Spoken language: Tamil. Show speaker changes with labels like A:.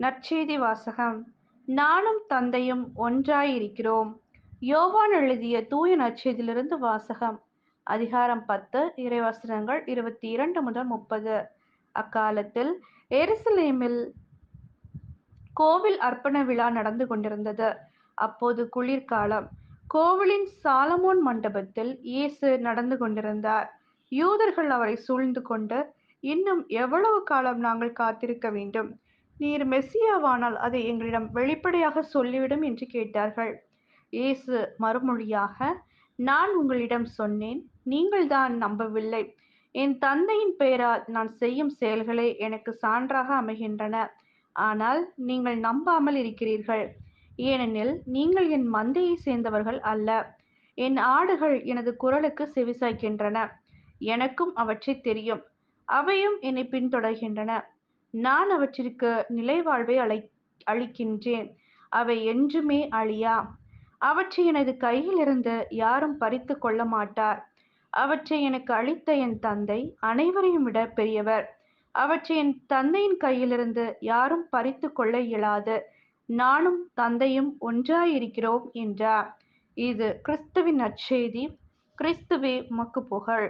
A: நற்செய்தி வாசகம். நானும் தந்தையும் ஒன்றாயிருக்கிறோம். யோவான் எழுதிய தூய நற்செய்தியிலிருந்து வாசகம். அதிகாரம் 10, இறைவசனங்கள் 22 முதல் 30. அக்காலத்தில் எருசலேமில் கோவில் அர்ப்பண விழா நடந்து கொண்டிருந்தது. அப்போது குளிர்காலம். கோவிலின் சாலமோன் மண்டபத்தில் இயேசு நடந்து கொண்டிருந்தார். யூதர்கள் அவரை சூழ்ந்து கொண்டு, இன்னும் எவ்வளவு காலம் நாங்கள் காத்திருக்க வேண்டும்? நீர் மெசியாவானால் அதை எங்களிடம் வெளிப்படையாக சொல்லிவிடும் என்று கேட்டார்கள். இயேசு மறுமொழியாக, நான் உங்களிடம் சொன்னேன், நீங்கள்தான் நம்பவில்லை. என் தந்தையின் பெயரால் நான் செய்யும் செயல்களே எனக்கு சான்றாக அமைகின்றன. ஆனால் நீங்கள் நம்பாமல் இருக்கிறீர்கள். ஏனெனில் நீங்கள் என் மந்தையை சேர்ந்தவர்கள் அல்ல. என் ஆடுகள் எனது குரலுக்கு செவிசாய்க்கின்றன. எனக்கும் அவற்றை தெரியும். அவையும் என்னை பின்தொடர்கின்றன. நான் அவற்றிற்கு நிலைவாழ்வை அளிக்கின்றேன். அவை என்றுமே அழியா. அவற்றை எனது கையிலிருந்து யாரும் பறித்து கொள்ள மாட்டார். அவற்றை எனக்கு அளித்த என் தந்தை அனைவரையும் விட பெரியவர். அவற்றை என் தந்தையின் கையிலிருந்து யாரும் பறித்து கொள்ள இயலாது. நானும் தந்தையும் ஒன்றாயிருக்கிறோம் என்றார். இது கிறிஸ்துவின் நற்செய்தி. கிறிஸ்துவே உமக்கு புகழ்.